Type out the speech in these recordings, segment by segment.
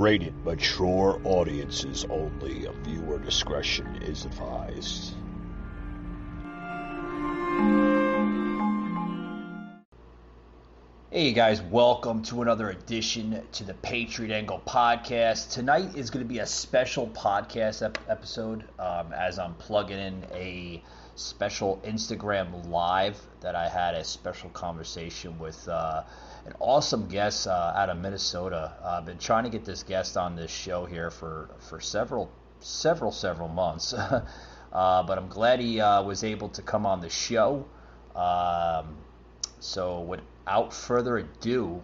Rated mature audiences only. Viewer discretion is advised. Hey guys, welcome to another edition to the Patriot Angle podcast. Tonight is going to be a special podcast episode as I'm plugging in a special Instagram live that I had a special conversation with an awesome guest out of Minnesota. I've been trying to get this guest on this show here for several months, but I'm glad he was able to come on the show. So without further ado,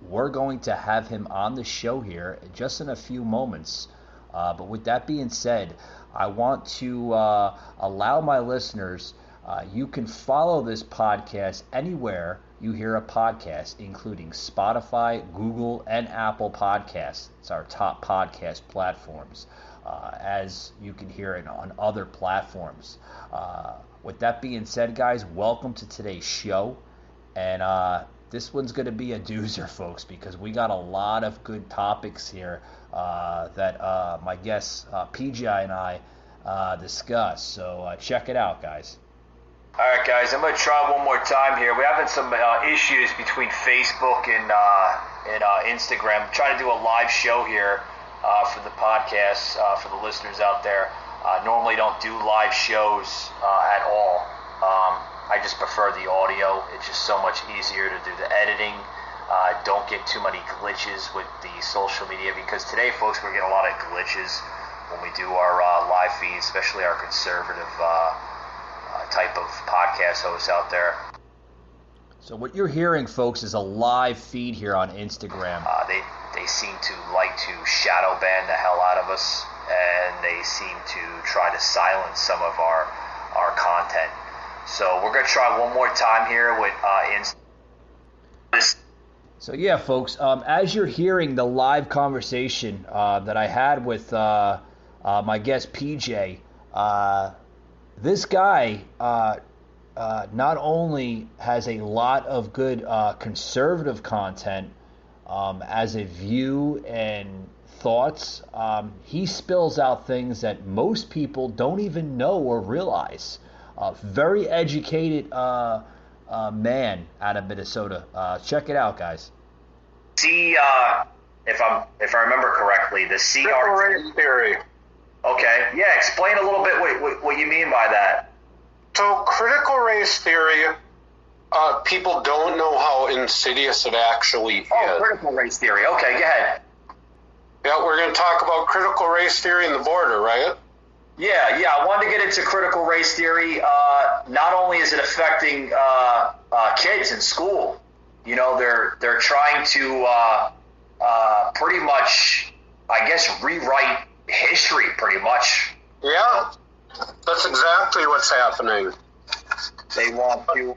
we're going to have him on the show here just in a few moments. But with that being said, I want to allow my listeners, you can follow this podcast anywhere you hear a podcast, including Spotify, Google, and Apple Podcasts. It's our top podcast platforms, as you can hear it on other platforms. With that being said, guys, welcome to today's show. And this one's going to be a doozer, folks, because we got a lot of good topics here that my guests, PJ and I, discuss. So check it out, guys. All right, guys, I'm going to try one more time here. We're having some issues between Facebook and Instagram. I'm trying to do a live show here for the podcast, for the listeners out there. Normally don't do live shows at all. I just prefer the audio. It's just so much easier to do the editing. Don't get too many glitches with the social media, because today, folks, we're getting a lot of glitches when we do our live feeds, especially our conservative type of podcast hosts out there. So what you're hearing, folks, is a live feed here on Instagram. They seem to like to shadow ban the hell out of us, and they seem to try to silence some of our content. So we're going to try one more time here with So yeah, folks, as you're hearing the live conversation that I had with my guest PJ, this guy not only has a lot of good conservative content as a view and thoughts, he spills out things that most people don't even know or realize. Very educated man out of Minnesota. Check it out, guys. If I remember correctly, the CRT theory. Okay, yeah. Explain a little bit what you mean by that. So, critical race theory, people don't know how insidious it actually is. Oh, critical race theory. Okay, go ahead. Yeah, we're going to talk about critical race theory and the border, right? Yeah. I wanted to get into critical race theory. Not only is it affecting kids in school, you know, they're trying to pretty much, I guess, rewrite history, pretty much. Yeah, that's exactly what's happening. They want to.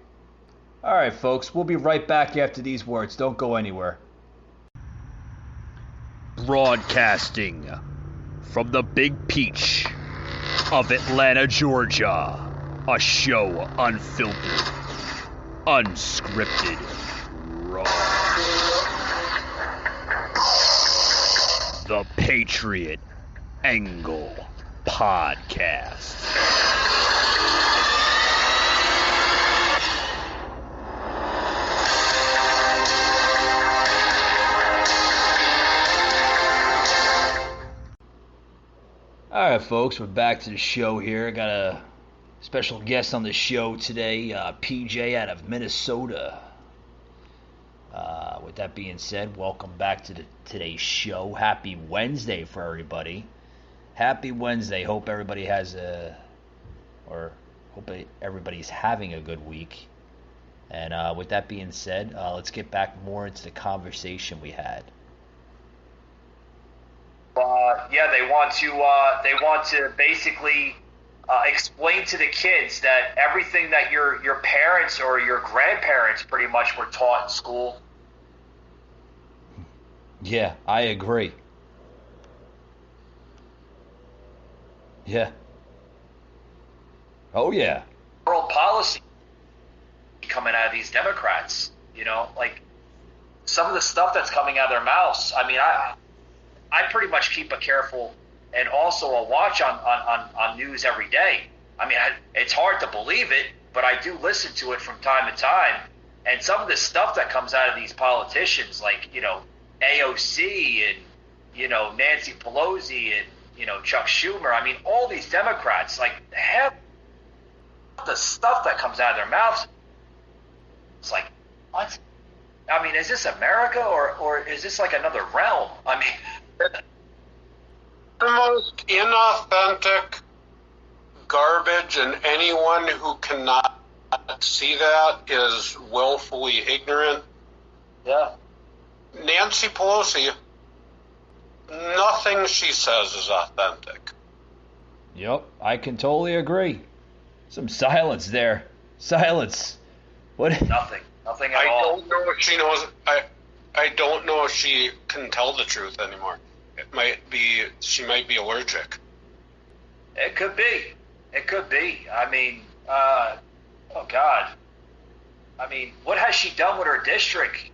All right, folks, we'll be right back after these words. Don't go anywhere. Broadcasting from the Big Peach of Atlanta, Georgia, a show unfiltered, unscripted, raw. The Patriot Angle Podcast. All right, folks, we're back to the show here. I got a special guest on the show today, PJ out of Minnesota. With that being said, welcome back to today's show. Happy Wednesday for everybody. Happy Wednesday. Hope everybody everybody's having a good week. And with that being said, let's get back more into the conversation we had. They want to basically explain to the kids that everything that your parents or your grandparents pretty much were taught in school. Yeah, I agree. Yeah. Oh, yeah. World policy coming out of these Democrats, you know, like some of the stuff that's coming out of their mouths. I mean, I pretty much keep a careful and also a watch on news every day. I mean, it's hard to believe it, but I do listen to it from time to time. And some of the stuff that comes out of these politicians, like, AOC and, Nancy Pelosi and, Chuck Schumer, I mean, all these Democrats, like, have the stuff that comes out of their mouths. It's like, what? I mean, is this America or is this like another realm? I mean, the most inauthentic garbage, and anyone who cannot see that is willfully ignorant. Yeah. Nancy Pelosi, nothing she says is authentic. Yep, I can totally agree. Some silence there. Silence. What? Nothing at all. I don't know if she knows. I don't know if she can tell the truth anymore. She might be allergic. It could be. I mean, oh God. I mean, what has she done with her district?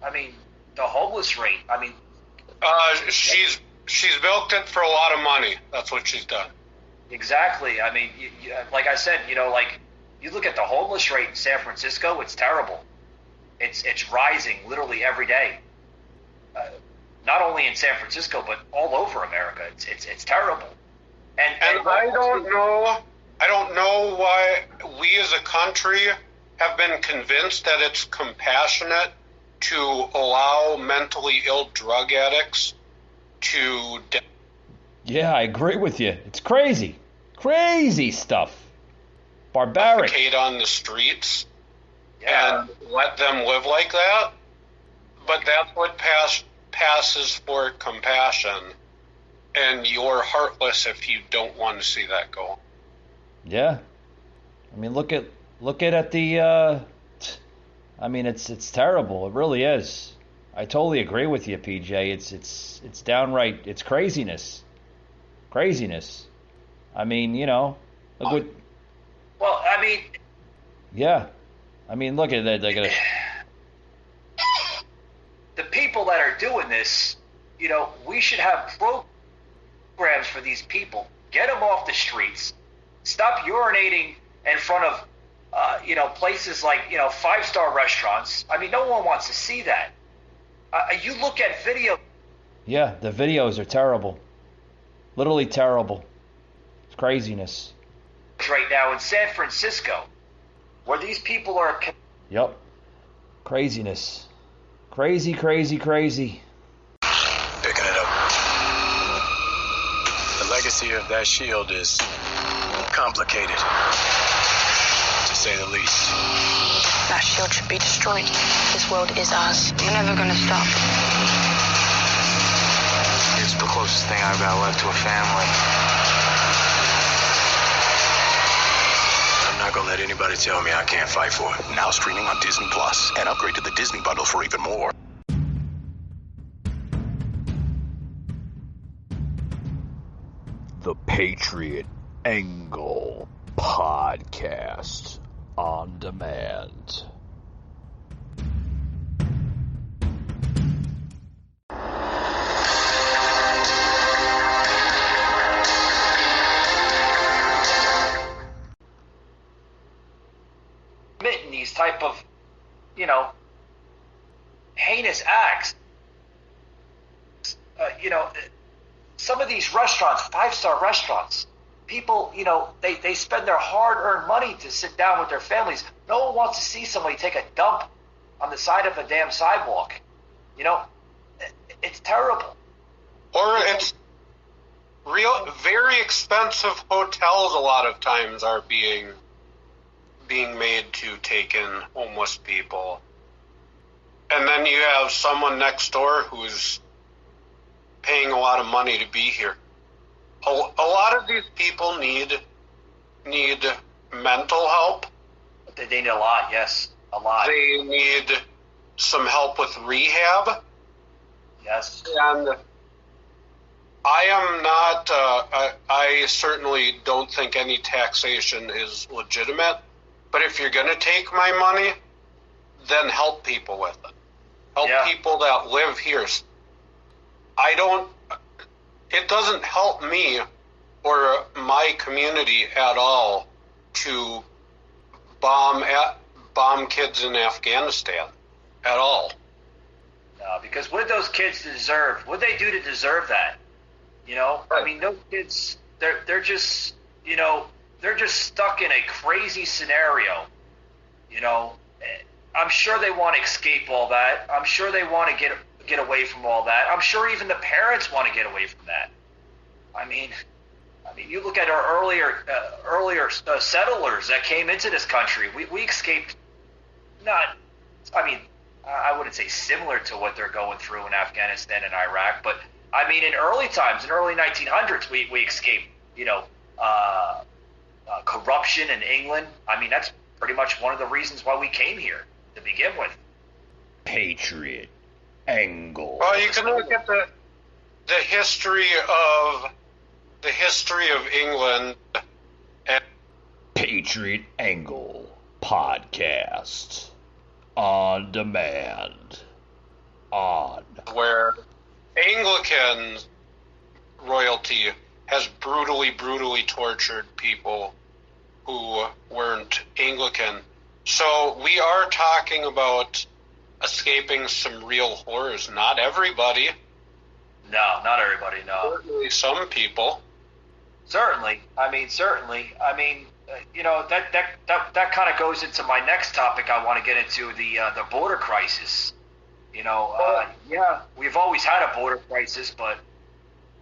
I mean, the homeless rate. I mean, she's milked it for a lot of money. That's what she's done. Exactly. I mean, like I said, like you look at the homeless rate in San Francisco, it's terrible. It's rising literally every day. Not only in San Francisco, but all over America. It's terrible. And I don't know why we as a country have been convinced that it's compassionate to allow mentally ill drug addicts to Yeah, I agree with you. It's crazy. Crazy stuff. Barbaric. On the streets and let them live like that. But that's what passes for compassion. And you're heartless if you don't want to see that go. Yeah. I mean, look at the I mean, it's terrible. It really is. I totally agree with you, PJ. It's downright, it's craziness. Craziness. I mean, look what. Well, I mean. Yeah. I mean, look at that. The people that are doing this, we should have programs for these people. Get them off the streets. Stop urinating in front of, places like, 5-star restaurants. I mean, no one wants to see that. You look at video. Yeah, the videos are terrible. Literally terrible. It's craziness. Right now in San Francisco, where these people are. Yep. Craziness. Crazy. Picking it up. The legacy of that shield is complicated, to say the least. That shield should be destroyed. This world is ours. We're never gonna stop. It's the closest thing I've got left to a family. I'm not gonna let anybody tell me I can't fight for it. Now streaming on Disney Plus, and upgrade to the Disney Bundle for even more. The Patriot Angle Podcast on demand. Committing these type of, heinous acts. Some of these restaurants, 5-star restaurants, people, they spend their hard-earned money to sit down with their families. No one wants to see somebody take a dump on the side of a damn sidewalk. It's terrible. Or it's very expensive hotels a lot of times are being made to take in homeless people. And then you have someone next door who's paying a lot of money to be here. A lot of these people need mental help. They need a lot, yes, a lot. They need some help with rehab. Yes. And I am not, I certainly don't think any taxation is legitimate. But if you're going to take my money, then help people with it. Help people that live here. it doesn't help me or my community at all to bomb kids in Afghanistan at all. No, because what did those kids deserve? What did they do to deserve that? You know, I mean, those kids, they're just, you know, they're just stuck in a crazy scenario. You know, I'm sure they want to escape all that. I'm sure they want to get away from all that. I'm sure even the parents want to get away from that. I mean, you look at our earlier settlers that came into this country. We escaped, I wouldn't say similar to what they're going through in Afghanistan and Iraq, but I mean, in early times, in early 1900s, we escaped, you know, corruption in England. I mean, that's pretty much one of the reasons why we came here to begin with. Patriot angle. Well, you can look at the history of England. And Patriot Angle podcast on demand on where Anglican royalty has brutally tortured people who weren't Anglican. So we are talking about escaping some real horrors. Not everybody. No, not everybody, no. Certainly some people. Certainly. You know, that kind of goes into my next topic I want to get into, the border crisis. You know, yeah, we've always had a border crisis, but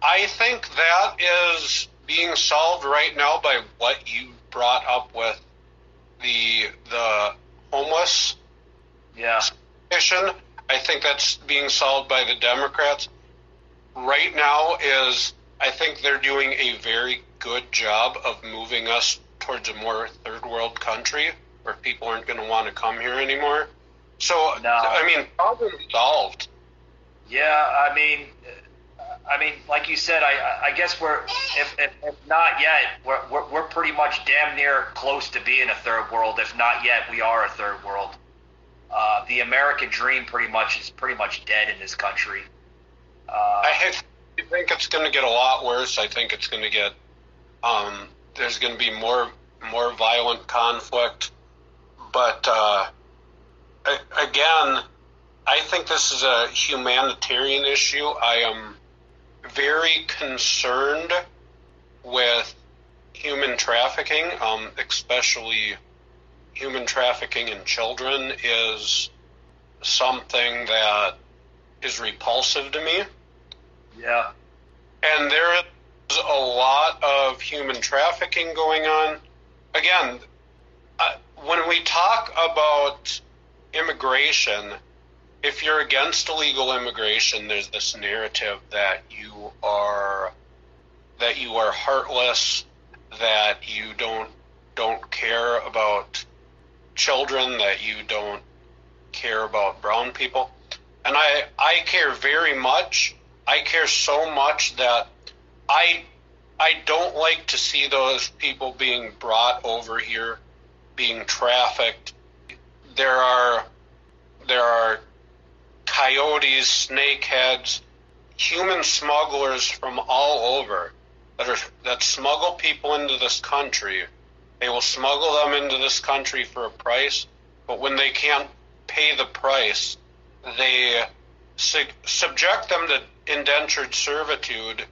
I think that is being solved right now by what you brought up with the homeless issue. I think that's being solved by the Democrats. Right now I think they're doing a very good job of moving us towards a more third world country where people aren't going to want to come here anymore. So, no. I mean, problem solved. Yeah, I mean, like you said, I guess we're, if not yet, we're pretty much damn near close to being a third world. If not yet, we are a third world. The American dream is pretty much dead in this country. I think it's going to get a lot worse. I think it's going to get, there's going to be more violent conflict. But again, I think this is a humanitarian issue. I am very concerned with human trafficking, especially human trafficking in children is something that is repulsive to me. Yeah. And there is a lot of human trafficking going on. Again, when we talk about immigration, if you're against illegal immigration, there's this narrative that you are heartless, that you don't care about children, that you don't care about brown people. And I care very much. I care so much that I don't like to see those people being brought over here, being trafficked. There are coyotes, snakeheads, human smugglers from all over that smuggle people into this country. They will smuggle them into this country for a price, but when they can't pay the price, they subject them to indentured servitude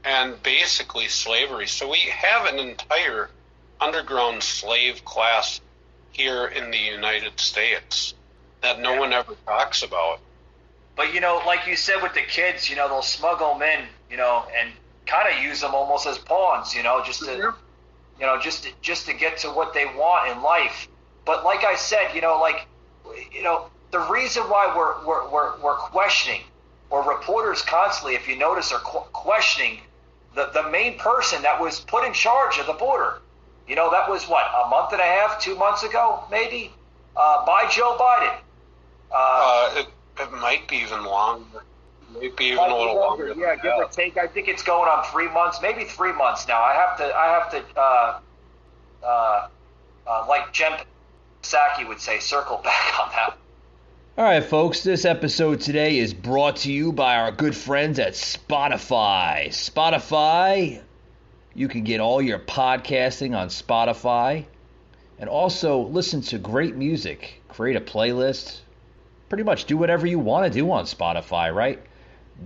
and basically slavery. So we have an entire underground slave class here in the United States that no one ever talks about. But, you know, like you said with the kids, you know, they'll smuggle them in, you know, and kind of use them almost as pawns, you know, just to get to what they want in life. But like I said, you know, the reason why we're questioning, or reporters constantly, if you notice, are questioning the main person that was put in charge of the border. You know, that was what, a month and a half, 2 months ago, maybe, by Joe Biden. It might be even longer. Maybe even a little longer. Yeah, give or take. I think it's going on 3 months, maybe 3 months now. I have to, like Jen Psaki would say, circle back on that. All right, folks, this episode today is brought to you by our good friends at Spotify. Spotify, you can get all your podcasting on Spotify and also listen to great music, create a playlist, pretty much do whatever you want to do on Spotify, right?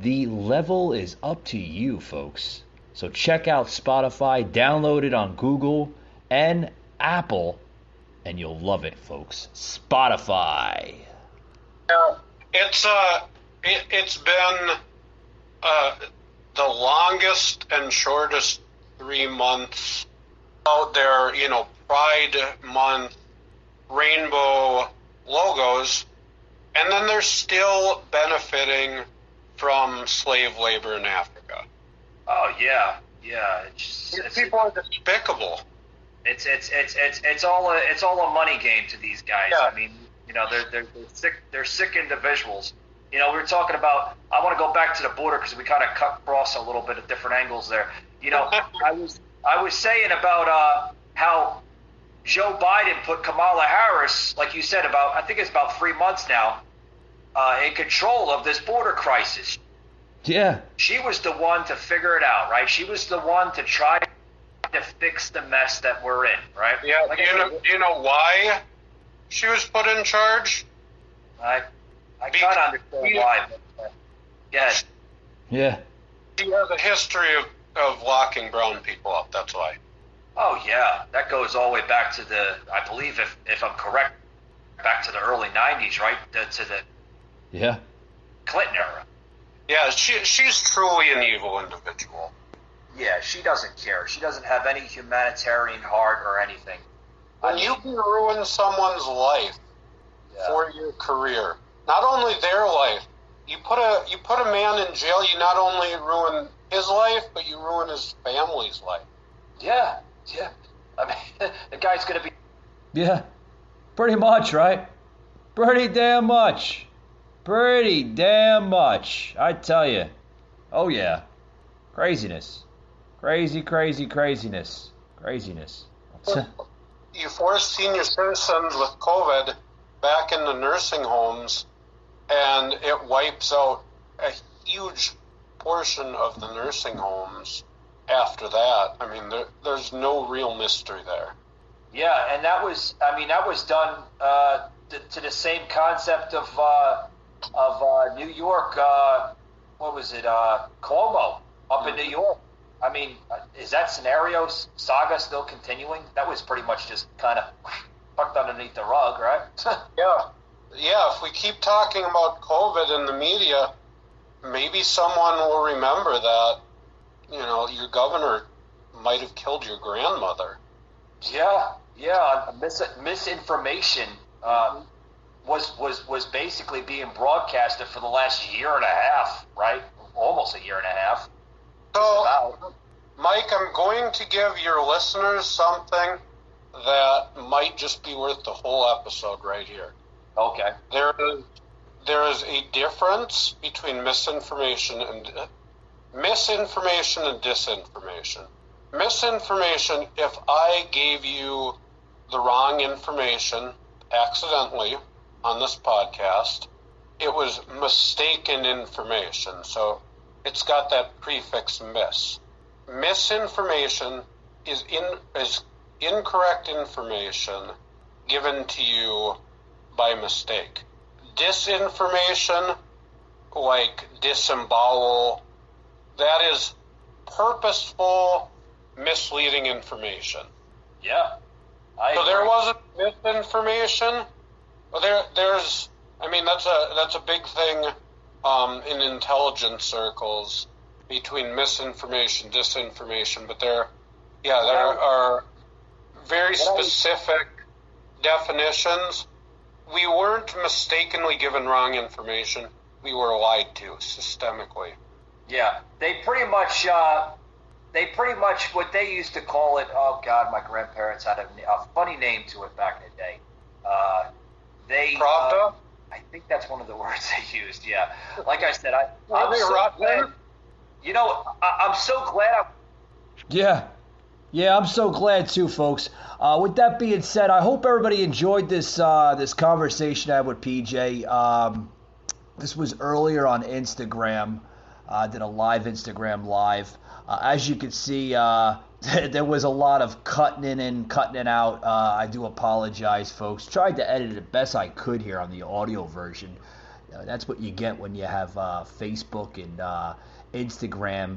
The level is up to you, folks. So check out Spotify, download it on Google and Apple, and you'll love it, folks. Spotify. It's been the longest and shortest 3 months out there, Pride Month, rainbow logos, and then they're still benefiting from slave labor in Africa. Oh yeah. People are despicable. It's all a money game to these guys. Yeah. I mean, they're sick individuals. We were talking about. I want to go back to the border because we kind of cut across a little bit of different angles there. I was saying about how Joe Biden put Kamala Harris, like you said, I think it's about 3 months now, in control of this border crisis. Yeah. She was the one to figure it out, right? She was the one to try to fix the mess that we're in, right? Yeah. Do you know why she was put in charge? I kind of understand why. But, yeah. Yeah. She has a history of locking brown people up. That's why. Oh yeah, that goes all the way back to I believe if I'm correct, back to the early '90s, right? To the Clinton era. Yeah, she's truly an evil individual. Yeah, she doesn't care. She doesn't have any humanitarian heart or anything. When you can ruin someone's life for your career, not only their life, you put a man in jail, you not only ruin his life, but you ruin his family's life. Yeah. I mean, the guy's going to be... Yeah, pretty much, right? Pretty damn much. I tell you. Oh, yeah. Craziness. Craziness. You force senior citizens with COVID back into nursing homes, and it wipes out a huge portion of the nursing homes after that. I mean, there's no real mystery there. Yeah, and that was done to the same concept of New York. What was it? Cuomo up in New York. I mean, is that scenario saga still continuing? That was pretty much just kind of tucked underneath the rug, right? Yeah. If we keep talking about COVID in the media, maybe someone will remember that, your governor might have killed your grandmother. Yeah. Misinformation was basically being broadcasted for the last year and a half, right? Almost a year and a half. So, Mike, I'm going to give your listeners something that might just be worth the whole episode right here. Okay. There is a difference between misinformation and disinformation. Misinformation, if I gave you the wrong information accidentally on this podcast, it was mistaken information. So it's got that prefix mis. Misinformation is incorrect information given to you by mistake. Disinformation, like disembowel, that is purposeful, misleading information. Yeah. So there wasn't misinformation. That's a big thing in intelligence circles between misinformation, disinformation, but there are very specific definitions. We weren't mistakenly given wrong information. We were lied to systemically. Yeah, they pretty much what they used to call it. Oh God, my grandparents had a funny name to it back in the day. Pravda? I think that's one of the words they used. Yeah, like I said, I'm so glad. I'm so glad. Yeah. Yeah, I'm so glad too, folks. With that being said, I hope everybody enjoyed this conversation I had with PJ. This was earlier on Instagram. I did a live Instagram live. As you can see, there was a lot of cutting in and cutting it out. I do apologize, folks. Tried to edit it best I could here on the audio version. That's what you get when you have Facebook and Instagram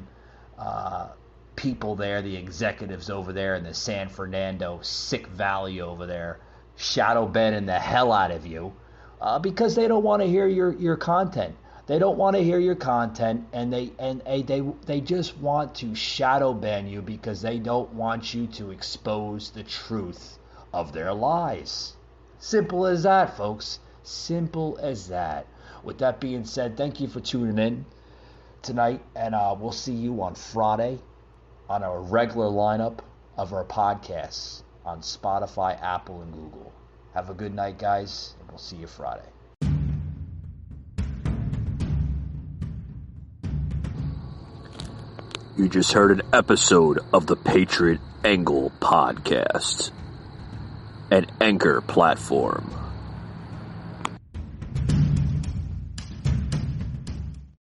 people there, the executives over there in the San Fernando Sick Valley over there, shadow banning the hell out of you because they don't want to hear your content. They don't want to hear your content, and they just want to shadow ban you because they don't want you to expose the truth of their lies. Simple as that, folks. Simple as that. With that being said, thank you for tuning in tonight, and we'll see you on Friday on our regular lineup of our podcasts on Spotify, Apple, and Google. Have a good night, guys, and we'll see you Friday. You just heard an episode of the Patriot Angle Podcast, an Anchor platform.